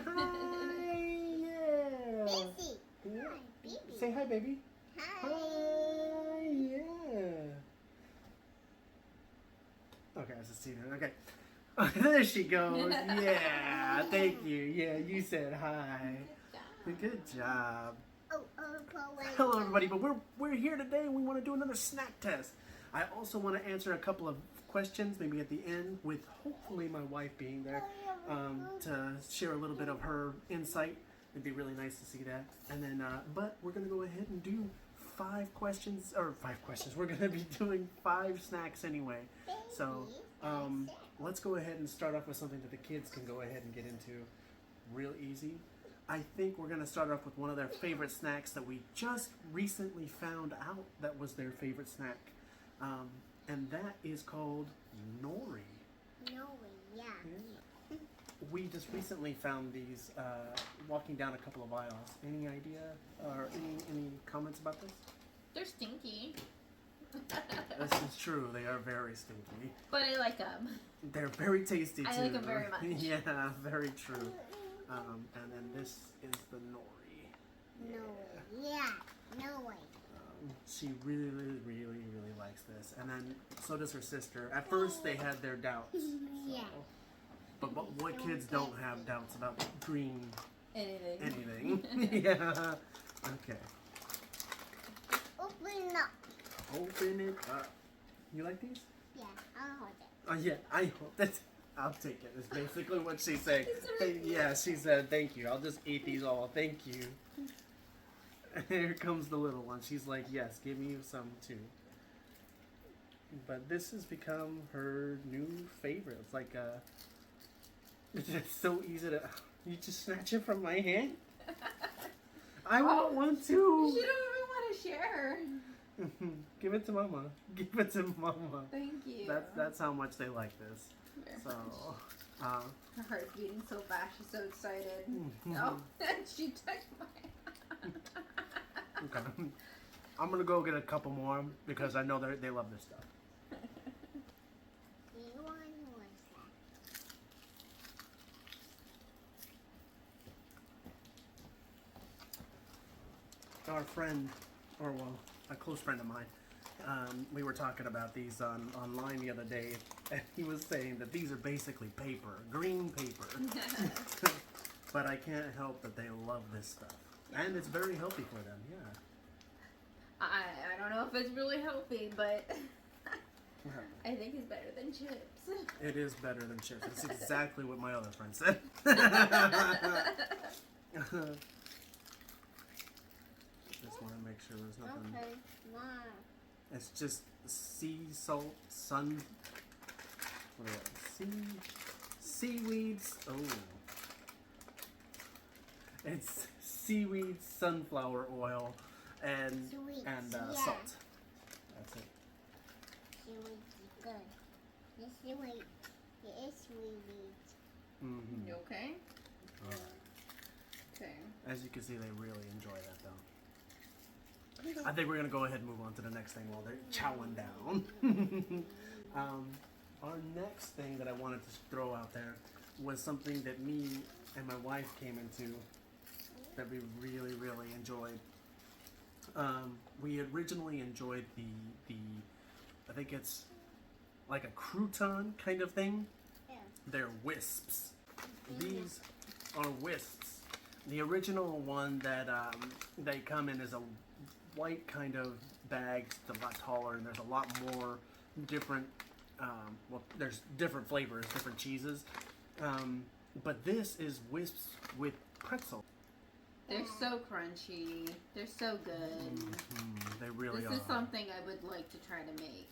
hi. Yeah. Busy. Yeah. Hi, baby. Say hi, baby. Hi. Hi. Yeah. Okay, I just seen her. Okay. There she goes. Yeah. Thank you. Yeah, you said hi. Good job. Hello, everybody. But we're here today, and we want to do another snack test. I also want to answer a couple of questions, maybe at the end, with hopefully my wife being there to share a little bit of her insight. It'd be really nice to see that. And then, but we're gonna go ahead and do five questions. We're gonna be doing 5 snacks anyway. So let's go ahead and start off with something that the kids can go ahead and get into real easy. I think we're going to start off with one of their favorite snacks that we just recently found out that was their favorite snack. And that is called nori. Yeah. We just recently found these walking down a couple of aisles. Any idea or any comments about this? They're stinky. This is true. They are very stinky. But I like them. They're very tasty too. I like them very much. Yeah, very true. And then this is the nori. Yeah. No way. She really likes this. And then so does her sister. At first they had their doubts. Yeah. But what kids don't have doubts about green Anything. Yeah. Okay. Open up. Open it up. You like these? Yeah, I'll hold it. Oh yeah, I hope that I'll take it. Is basically what she's saying. Yeah, she said thank you. I'll just eat these all. Thank you. Here comes the little one. She's like, yes, give me some too. But this has become her new favorite. It's like it's so easy to. You just snatch it from my hand. I want one too. You don't even want to share. Give it to mama. Give it to mama. Thank you. That's how much they like this. Very So, much. Her heart's beating so fast. She's so excited. Oh, she took my. Okay. I'm gonna go get a couple more because I know they love this stuff. Our friend, or well, a close friend of mine, we were talking about these online the other day, and he was saying that these are basically paper, green paper. But I can't help that they love this stuff. And it's very healthy for them, yeah. I don't know if it's really healthy, but I think it's better than chips. It is better than chips. It's exactly what my other friend said. Just want to make sure there's nothing. Okay, wow. It's just sea salt, sun. What are they? Seaweeds. Oh. It's seaweed, sunflower oil, and salt. That's it. Seaweed is good. This seaweed, it is seaweed. Mm-hmm. You okay? Alright. Okay. As you can see, they really enjoy that, though. I think we're gonna go ahead and move on to the next thing while they're chowing down. Our next thing that I wanted to throw out there was something that me and my wife came into that we really enjoyed. We originally enjoyed the I think it's like a crouton kind of thing. Yeah. They're wisps. These are wisps. The original one that they come in is a white kind of bag. It's a lot taller, and there's a lot more different. Well, there's different flavors, different cheeses. But this is wisps with pretzel. They're so crunchy. They're so good. They really are. This is something I would like to try to make.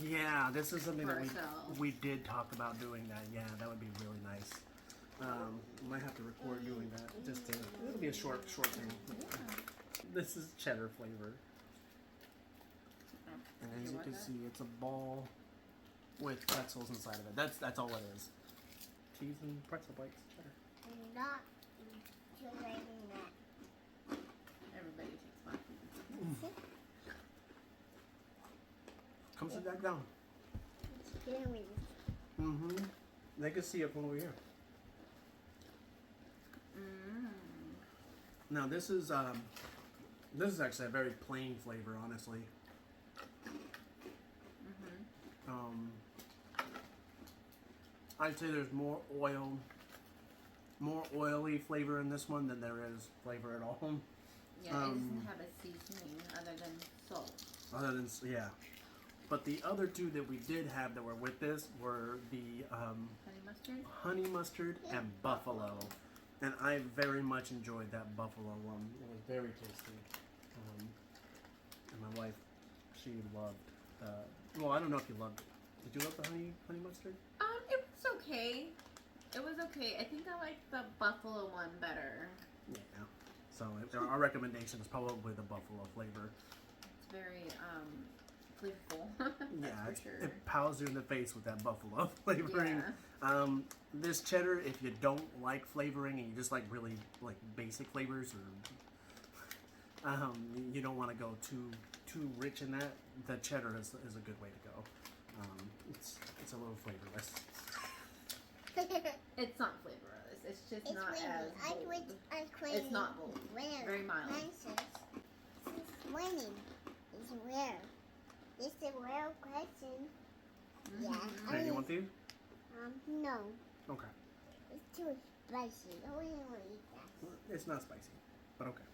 Yeah, this is something For that ourselves. we did talk about doing that. Yeah, that would be really nice. We might have to record doing that. It'll be a short thing. Yeah. This is cheddar flavor. And as you want can that? see, it's a ball with pretzels inside of it. That's all it is. Cheese and pretzel bites, cheddar. Not enjoying that. Everybody takes one. Come sit back down. It's scary. Mm-hmm. They can see it from over here. Now this is actually a very plain flavor, honestly. I'd say there's more oily flavor in this one than there is flavor at all. Yeah, it doesn't have a seasoning other than salt. Yeah. But the other two that we did have that were with this were the honey mustard and buffalo. And I very much enjoyed that buffalo one. It was very tasty. And my wife, she loved well, I don't know if you loved it. Did you love the honey mustard? It was okay. It was okay. I think I like the buffalo one better. Yeah. So our recommendation is probably the buffalo flavor. It's very flavorful. Yeah, for sure. It pows you in the face with that buffalo flavoring. Yeah. This cheddar, if you don't like flavoring and you just like really like basic flavors, or you don't want to go too rich in that, the cheddar is a good way to go. It's a little flavorless. It's not flavorless. It's just It's not windy. as bold. It's not bold. Very mild. It's winning. It's rare. It's a rare question. Yeah. Hey, you want these? No. Okay. It's too spicy. I wouldn't want to eat that. It's not spicy, but okay.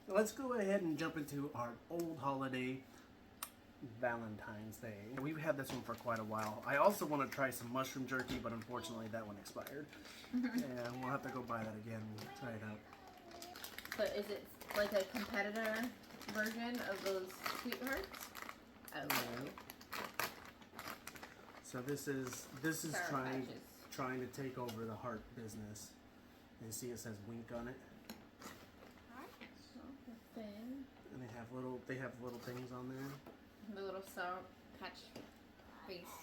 Let's go ahead and jump into our old holiday, Valentine's Day. We've had this one for quite a while. I also want to try some mushroom jerky, but unfortunately that one expired. Yeah, we'll have to go buy that again and try it out. So is it like a competitor version of those sweethearts? Okay. So this is Sour trying to take over the heart business. You see it says wink on it. And they have little things on there. The little Sour Patch face.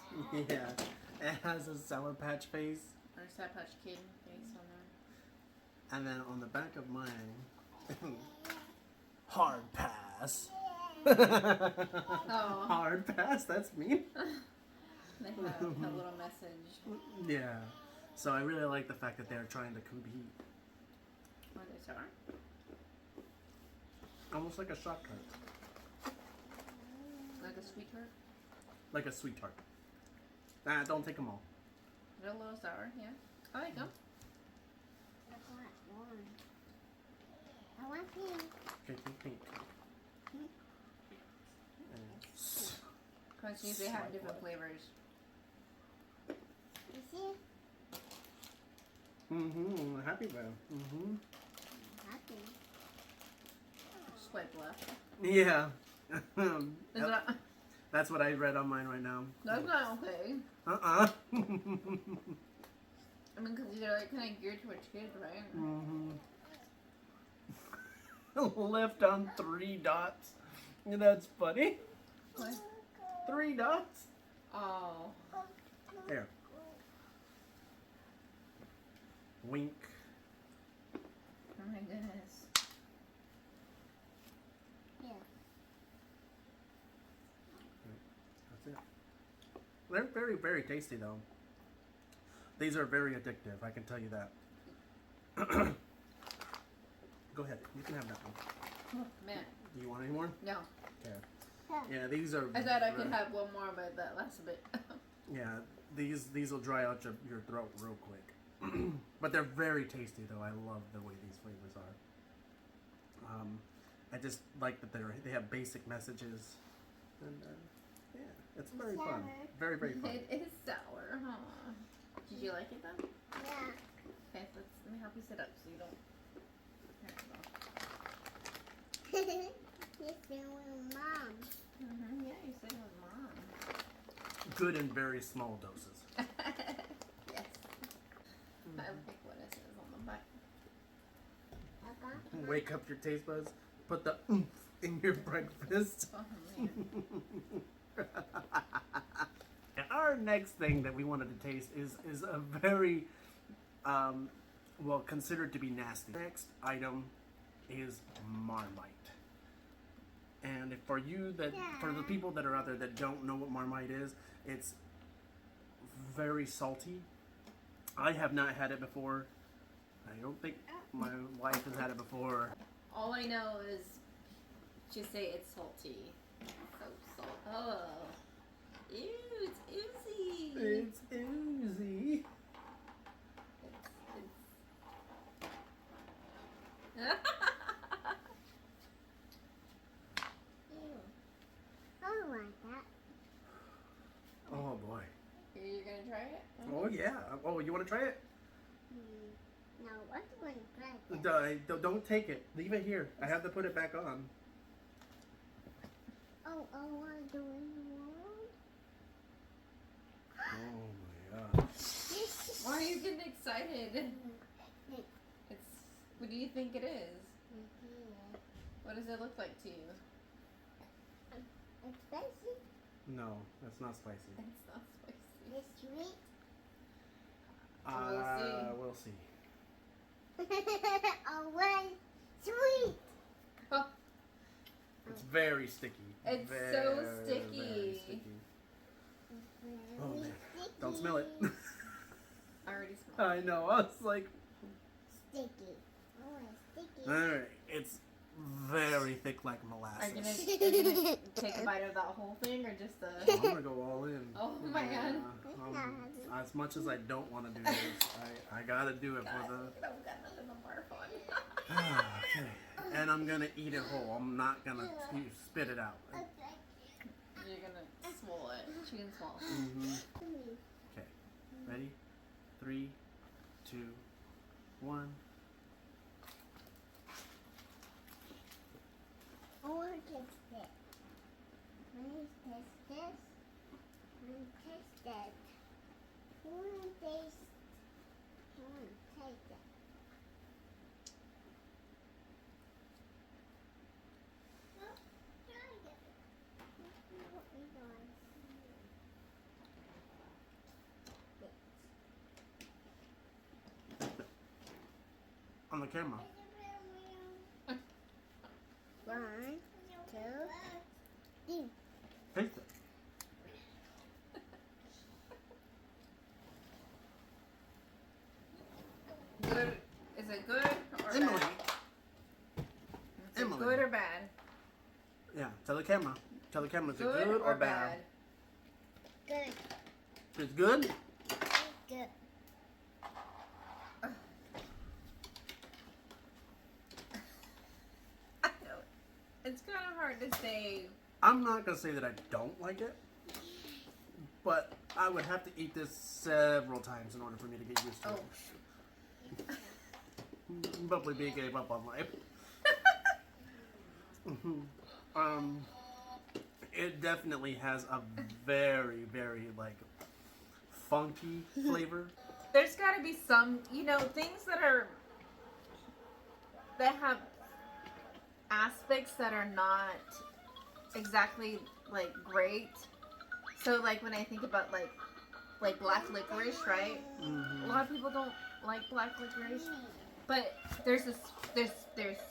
Yeah, it has a Sour Patch face. Or Sour Patch Kid face on there. And then on the back of mine, hard pass. Oh. Hard pass, that's me. They have a little message. Yeah. So I really like the fact that they're trying to compete. Are they sour? Almost like a shot card. Like a sweetheart? Like a sweet tart. Nah, don't take them all. They're a little sour, yeah. I like them. I want pink. Okay, pink. Because they have different flavors. You see? Happy though. Happy. Swipe left. Yeah. Is that, That's what I read on mine right now. that's not okay. Uh-uh. I mean, because they're like kind of geared towards kids, right? Left on 3 dots. That's funny. What? 3 dots. Oh. There. Wink. Oh my goodness. Yeah. That's it. They're very, very tasty though. These are very addictive, I can tell you that. Go ahead, you can have that one. Oh, man. Do you want any more? No. Okay. Yeah, these are. I thought I could have one more, but that lasts a bit. Yeah, these will dry out your throat real quick. But they're very tasty though. I love the way these flavors are. I just like that they have basic messages, and yeah, it's very fun. Very, very fun. It is sour, huh? Did you like it though? Yeah. Okay, let me help you sit up so you don't. There you go. You're saying with Mom. Yeah, you said it was mom. Good in very small doses. Yes. I like what it says on the back. Wake up your taste buds. Put the oomph in your breakfast. Oh man. And our next thing that we wanted to taste is a very well considered to be nasty. Next item is Marmite. And for the people that are out there that don't know what Marmite is, it's very salty. I have not had it before. I don't think my wife has had it before. All I know is just say it's salty. So salt. Oh. Ew, it's oozy. It's oozy. Ew. I don't like that. Oh boy. You're gonna try it? Oh yeah. Oh, you want to try it? No, what's going to try this? Don't take it. Leave it here. I have to put it back on. Oh, I want to do it in the world. Oh my gosh. Why are you getting excited? It's. What do you think it is? What does it look like to you? It's spicy. No, that's not spicy. It's not spicy. It's sweet. We'll see. Oh, well, sweet. Oh, It's very sticky. It's very, so sticky. Very sticky. Oh Very man. sticky. Don't smell it. I already smell it. I know. I was like, Sticky. Oh, it's sticky. alright. It's very thick like Are you molasses. gonna take a bite of that whole thing or just the? I'm gonna go all in. Oh my God. As much as I don't want to do this, I gotta do it for the. I've got nothing to barf on. Okay. And I'm gonna eat it whole. I'm not gonna spit it out. You're gonna swallow it. She can swallow. Okay. Ready? 3, 2, 1. I want to taste it. I want to taste this. I want to taste that. I want to taste. I want to taste it. On the camera. 1, 2, 3. Taste it. Good. Is it good or Emily. bad? Is it Emily. good or bad? Yeah. Tell the camera. Tell the camera. Is it Good good or bad? Good. It's good. Good. I know. It's kind of hard to say. I'm not gonna say that I don't like it, but I would have to eat this several times in order for me to get used to Oh, it. Probably B gave up on life. It definitely has a very, very like funky flavor. there's got to be some, things that have aspects that are not exactly like great. So like when I think about like black licorice, right? A lot of people don't like black licorice, but there's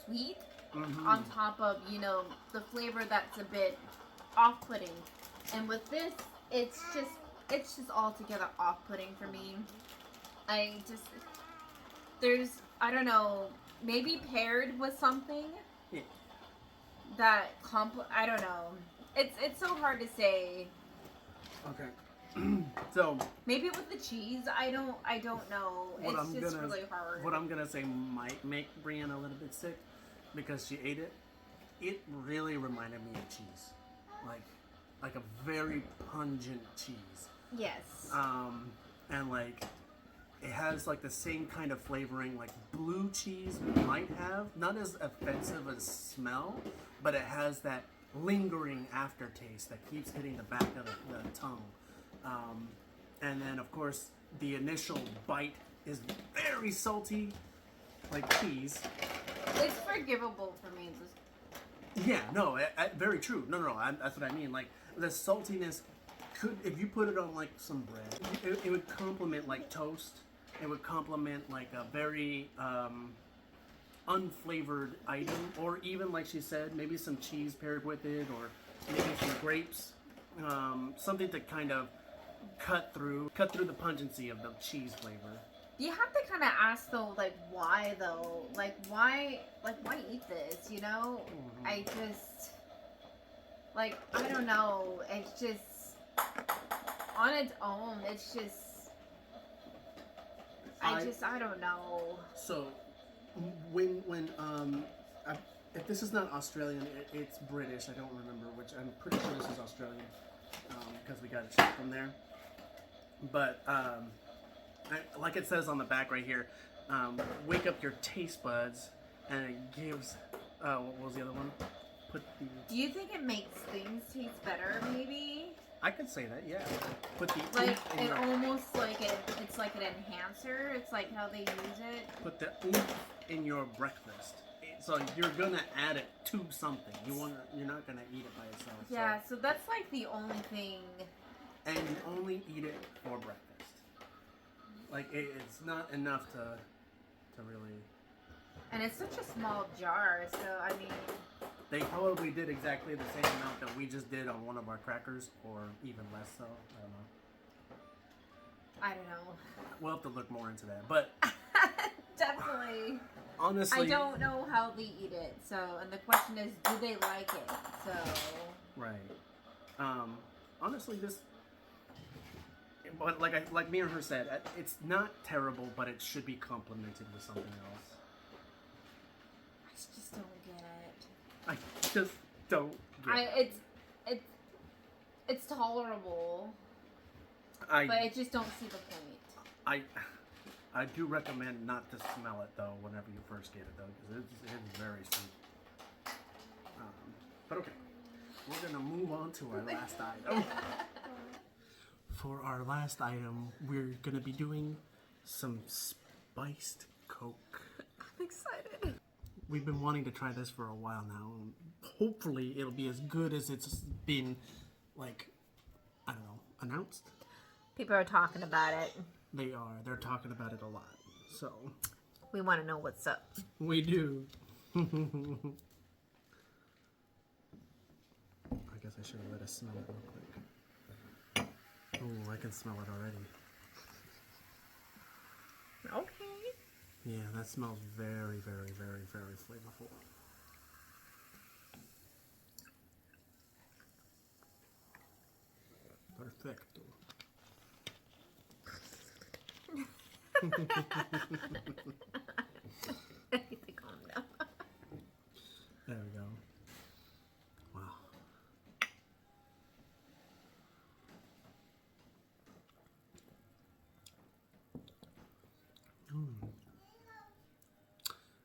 sweet on top of the flavor that's a bit off-putting, and with this it's just altogether off-putting for me. I don't know, maybe paired with something that I don't know. It's so hard to say. Okay. So Maybe with the cheese, I don't know. It's just really hard. what I'm gonna say might make Brianna a little bit sick because she ate it. It really reminded me of cheese, like a very pungent cheese. Yes. And like it has like the same kind of flavoring like blue cheese might have. Not as offensive as smell, but it has that lingering aftertaste that keeps hitting the back of the tongue. And then of course the initial bite is very salty, like cheese. It's forgivable for me. Yeah, no, very true. No, that's what I mean. Like the saltiness could, if you put it on like some bread, it would complement like toast. It would complement like a very unflavored item, or even like she said, maybe some cheese paired with it, or maybe some grapes, something to kind of cut through the pungency of the cheese flavor. You have to kind of ask though, like why though? Like why eat this? You know? I just like I don't know. It's just on its own. It's just I don't know. So when if this is not Australian, it's British. I don't remember which. I'm pretty sure this is Australian because we got it shipped from there. But like it says on the back right here, wake up your taste buds, and it gives. What was the other one? Do you think it makes things taste better? Maybe. I could say that, yeah. Put the like it almost like it's like an enhancer. It's like how they use it. Put the oomph in your breakfast. So you're gonna add it to something. You're not gonna eat it by itself. Yeah. So that's like the only thing. And you only eat it for breakfast. Like it's not enough to really. And it's such a small jar, so I mean. They probably did exactly the same amount that we just did on one of our crackers, or even less so. I don't know. We'll have to look more into that, but definitely. Honestly, I don't know how they eat it. So, and the question is, do they like it? So. Right. Honestly, this. But like me and her said, it's not terrible, but it should be complemented with something else. I just don't get it. I just don't get it. It's tolerable. But I just don't see the point. I do recommend not to smell it though whenever you first get it though, because it's very sweet. But okay, we're gonna move on to our last item. For our last item, we're gonna be doing some spiced Coke. I'm excited. We've been wanting to try this for a while now. Hopefully it'll be as good as it's been, like, I don't know, announced? People are talking about it. They are. They're talking about it a lot. So. We want to know what's up. We do. I guess I should have let us smell it real quick. Oh, I can smell it already. Okay. Yeah, that smells very, very, very, very flavorful. Perfecto. I need to calm down. There we go. Wow.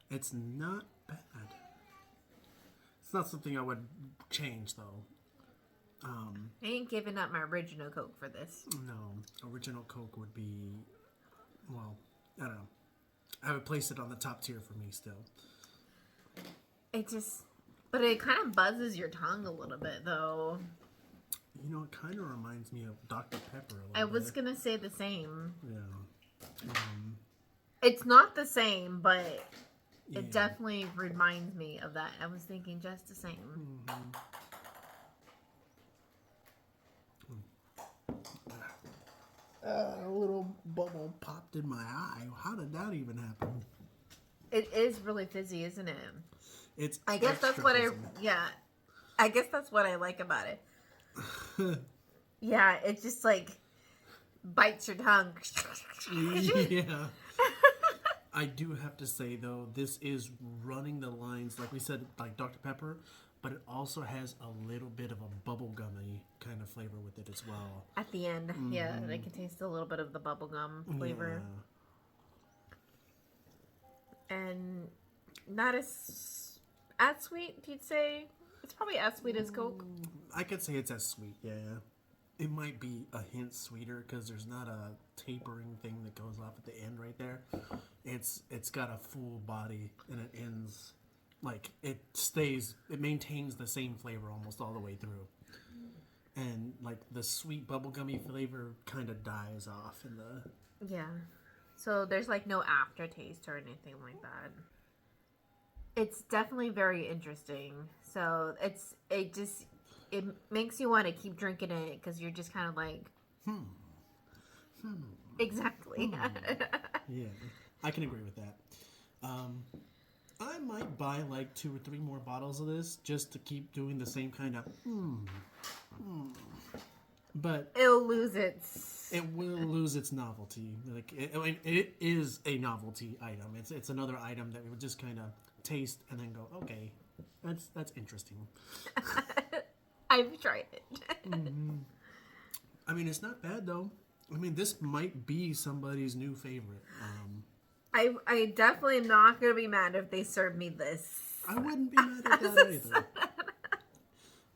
It's not bad. It's not something I would change though. I ain't giving up my original Coke for this. No, original Coke would be, well, I don't know. I would place it on the top tier for me still. But it kind of buzzes your tongue a little bit though. You know, it kind of reminds me of Dr. Pepper a little bit. I was gonna say the same. Yeah. It's not the same, but Yeah. it definitely reminds me of that. I was thinking just the same. A little bubble popped in my eye. How did that even happen? It is really fizzy, isn't it? It's. I guess that's what fizzy. I guess that's what I like about it. Yeah, it just like bites your tongue. Yeah. I do have to say though, this is running the lines, like we said, like Dr. Pepper, but it also has a little bit of a bubblegummy kind of flavor with it as well. At the end, yeah, and I can taste a little bit of the bubblegum flavor. Yeah. And not as sweet, you'd say? It's probably as sweet as Coke. I could say it's as sweet, yeah. It might be a hint sweeter because there's not a tapering thing that goes off at the end right there. It's got a full body and it ends, like, it maintains the same flavor almost all the way through. And, like, the sweet bubblegummy flavor kind of dies off in the... Yeah. So there's, like, no aftertaste or anything like that. It's definitely very interesting. So it makes you want to keep drinking it because you're just kind of like... Exactly. Yeah, I can agree with that. I might buy like 2 or 3 more bottles of this just to keep doing the same kind of but It'll lose its. it will lose its novelty. Like I mean, it is a novelty item. It's another item that we would just kind of taste and then go, okay, that's interesting. I've tried it. I mean, it's not bad though. I mean, this might be somebody's new favorite. I definitely am not gonna be mad if they serve me this. I wouldn't be mad at that either.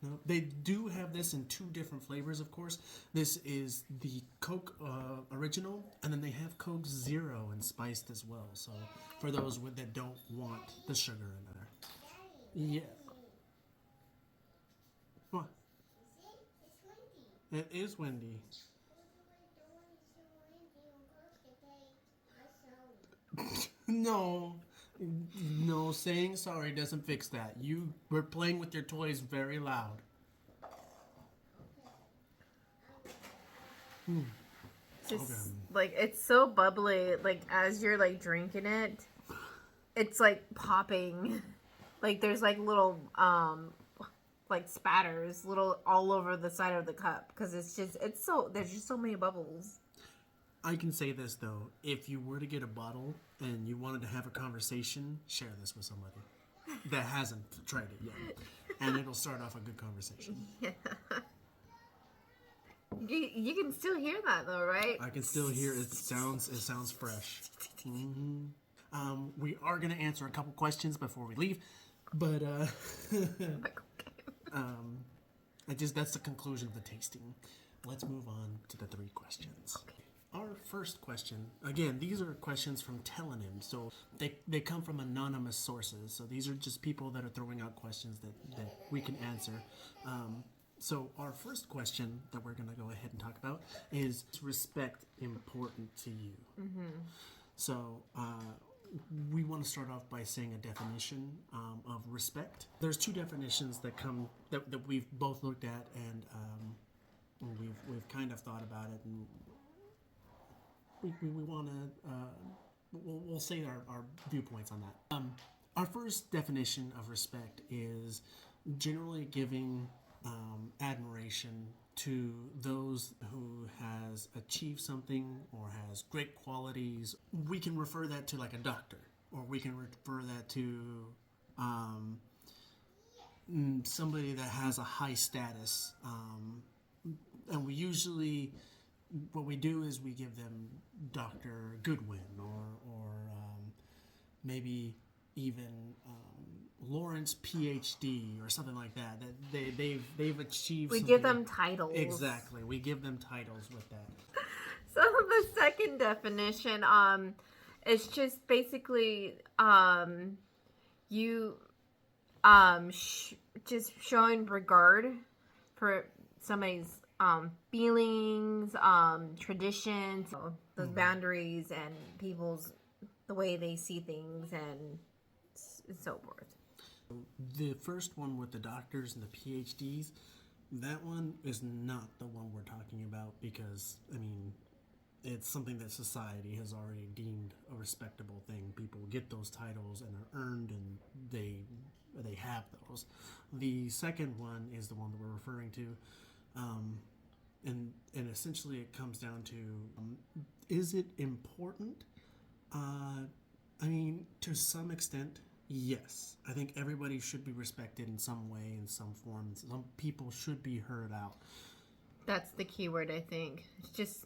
No, they do have this in 2 different flavors, of course. This is the Coke original, and then they have Coke Zero and spiced as well. So for those that don't want the sugar in there. Yeah. What? It is windy. No. No, saying sorry doesn't fix that. You were playing with your toys very loud. Just like it's so bubbly. Like as you're like drinking it, it's like popping. Like there's like little like spatters, little all over the side of the cup because it's so there's just so many bubbles. I can say this though, if you were to get a bottle and you wanted to have a conversation, share this with somebody that hasn't tried it yet, and it'll start off a good conversation. Yeah. You can still hear that though, right? I can still hear it. It sounds fresh. We are gonna answer a couple questions before we leave, but that's the conclusion of the tasting. Let's move on to the 3 questions. Okay. Our first question, again, these are questions from Tellonym, so they come from anonymous sources. So these are just people that are throwing out questions that we can answer. So our first question that we're going to go ahead and talk about is respect important to you? So we want to start off by saying a definition of respect. There's 2 definitions that we've both looked at, and we've kind of thought about it, and we want to we'll say our viewpoints on that. Our first definition of respect is generally giving admiration to those who has achieved something or has great qualities. We can refer that to like a doctor, or we can refer that to somebody that has a high status, and we usually what we do is we give them Dr. Goodwin or maybe even Lawrence PhD or something like that. That they've achieved. We give them titles. Exactly, we give them titles with that. So the second definition, it's just basically you just showing regard for somebody's feelings, traditions, those boundaries, and people's the way they see things, and so forth. The first one with the doctors and the PhDs, that one is not the one we're talking about, because I mean, it's something that society has already deemed a respectable thing. People get those titles and they're earned, and they have those. The second one is the one that we're referring to. And essentially it comes down to, is it important? I mean, to some extent, yes. I think everybody should be respected in some way, in some form. Some people should be heard out. That's the key word, I think. It's just,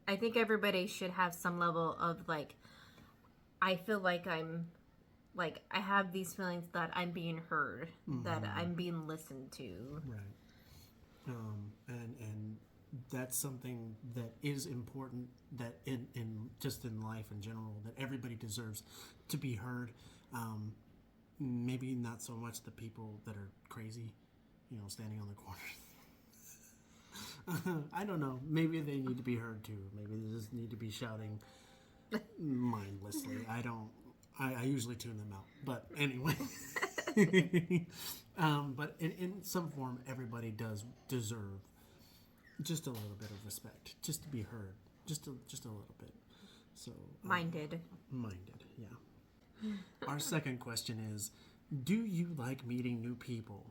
I think everybody should have some level of like, I feel like I have these feelings that I'm being heard, that I'm being listened to. Right. And that's something that is important, that in just in life in general, that everybody deserves to be heard. Maybe not so much the people that are crazy, standing on the corner. I don't know. Maybe they need to be heard too. Maybe they just need to be shouting mindlessly. I usually tune them out. But anyway. But in some form, everybody does deserve just a little bit of respect, just to be heard, just a little bit. So Minded. Minded, yeah. Our second question is, do you like meeting new people?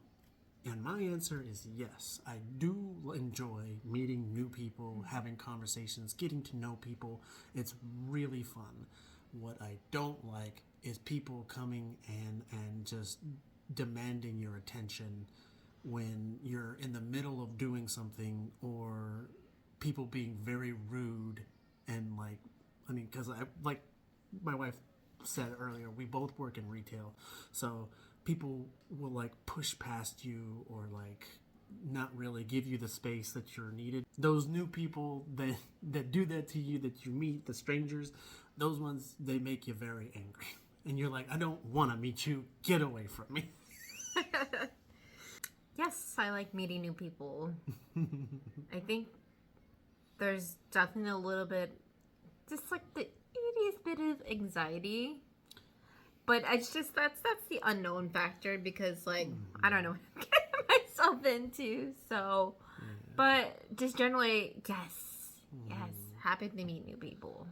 And my answer is yes. I do enjoy meeting new people, having conversations, getting to know people. It's really fun. What I don't like is people coming and just demanding your attention when you're in the middle of doing something, or people being very rude and because like my wife said earlier, we both work in retail, so people will like push past you or like not really give you the space that you're needed. Those new people that do that to you, that you meet, the strangers, those ones, they make you very angry. And you're like, I don't want to meet you. Get away from me. Yes, I like meeting new people. I think there's definitely a little bit, just like the ittiest bit of anxiety. But it's just, that's the unknown factor, because like, I don't know what I'm getting myself into. So, but just generally, yes, happy to meet new people.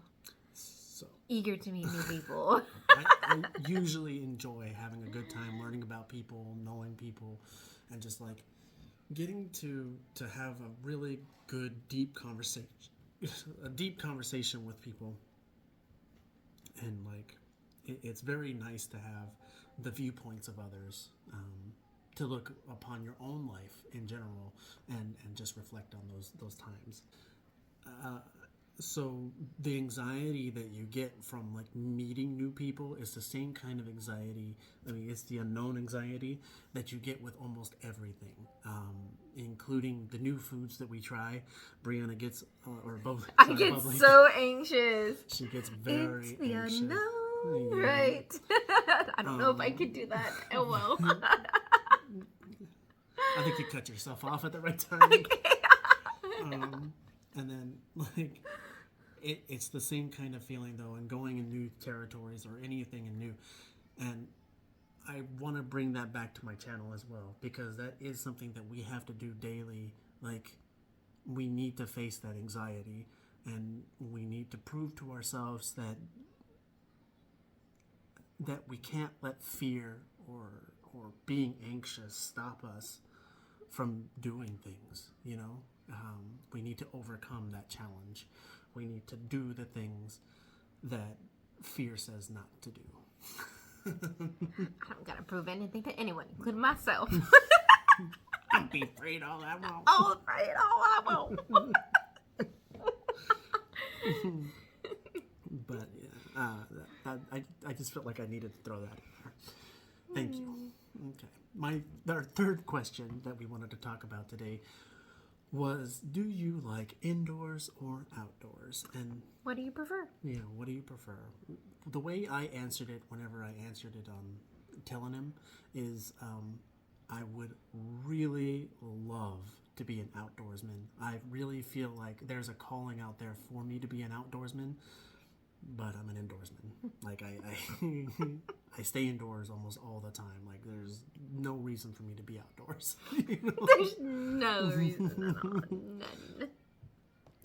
So Eager to meet new people. I usually enjoy having a good time, learning about people, knowing people, and just like getting to have a really good, deep conversation with people. And like, it's very nice to have the viewpoints of others, to look upon your own life in general, and just reflect on those times. So the anxiety that you get from like meeting new people is the same kind of anxiety. I mean, it's the unknown anxiety that you get with almost everything, including the new foods that we try. Brianna gets, I get so anxious. She gets very it's the anxious. Unknown, Yeah. right? I don't know if I could do that. Oh well. I think you cut yourself off at the right time. And then like it's the same kind of feeling though, and going in new territories or anything new. And I want to bring that back to my channel as well, because that is something that we have to do daily. Like, we need to face that anxiety, and we need to prove to ourselves that we can't let fear or being anxious stop us from doing things, we need to overcome that challenge. We need to do the things that fear says not to do. I don't gotta prove anything to anyone, including myself. I'll be afraid all I want. I'll afraid all I want. But I just felt like I needed to throw that in there. Thank you. Okay. Our third question that we wanted to talk about today was, do you like indoors or outdoors? And What do you prefer? yeah, what do you prefer? The way I answered it whenever I answered it on Tellonym is, I would really love to be an outdoorsman. I really feel like there's a calling out there for me to be an outdoorsman, but I'm an indoorsman. Like, I stay indoors almost all the time. Like, there's no reason for me to be outdoors. There's no reason at all.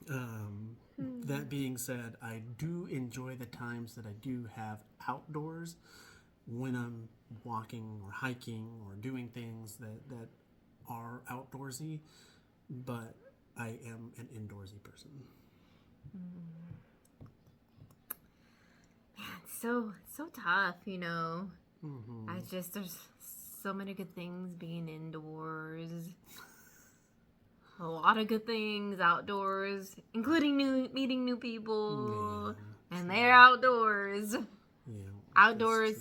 None. That being said, I do enjoy the times that I do have outdoors, when I'm walking or hiking or doing things that are outdoorsy, but I am an indoorsy person. Man, it's so tough, Mm-hmm. there's so many good things being indoors. A lot of good things outdoors, including meeting new people, and they're outdoors. Yeah, Outdoors,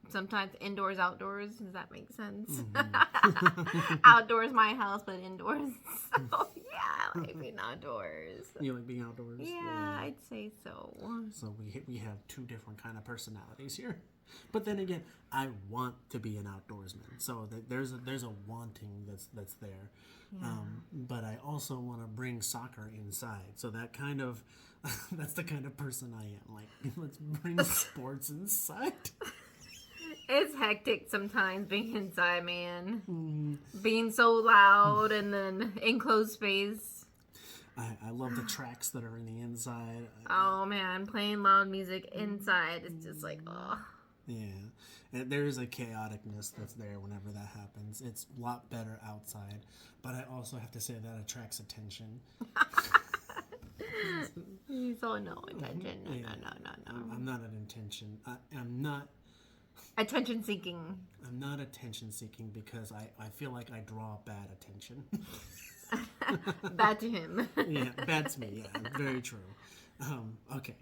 sometimes indoors, outdoors. Does that make sense? Mm-hmm. Outdoors, my house, but indoors. So yeah, I like being outdoors. You like being outdoors? Yeah, I'd say so. So we have two different kind of personalities here. But then again, I want to be an outdoorsman. So there's a wanting that's there. Yeah. But I also want to bring soccer inside. So that kind of that's the kind of person I am. Like, let's bring sports inside. It's hectic sometimes being inside, man. Being so loud and then enclosed space. I love the tracks that are in the inside. Oh man, playing loud music inside is just like, oh. Yeah, and there is a chaoticness that's there whenever that happens. It's a lot better outside, but I also have to say that attracts attention. So no attention. No, Yeah. no. I'm not an attention. I'm not. Attention seeking. I'm not attention seeking because I feel like I draw bad attention. Bad to him. Yeah, bad to me. Yeah, very true. Okay,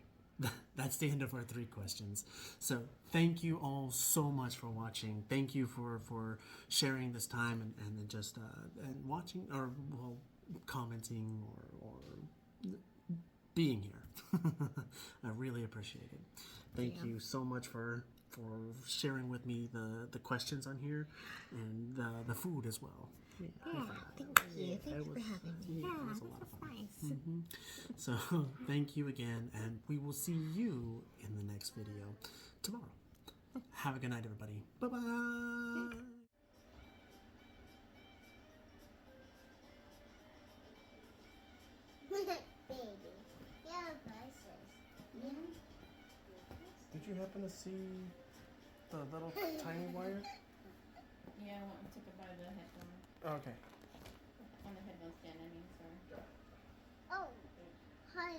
that's the end of our 3 questions. So thank you all so much for watching. Thank you for sharing this time and just and watching or well commenting or being here. I really appreciate it. Thank you so much for sharing with me the questions on here and the food as well. Yeah, thank you. Thanks for having me. Yeah, it was a lot of fun. So thank you again, and we will see you in the next video tomorrow. Have a good night, everybody. Bye-bye. Baby, yeah, voices. Did you happen to see the little tiny wire? Yeah, I took it by the headphone. Okay. On the headphone stand, I mean, sorry. Oh, hi.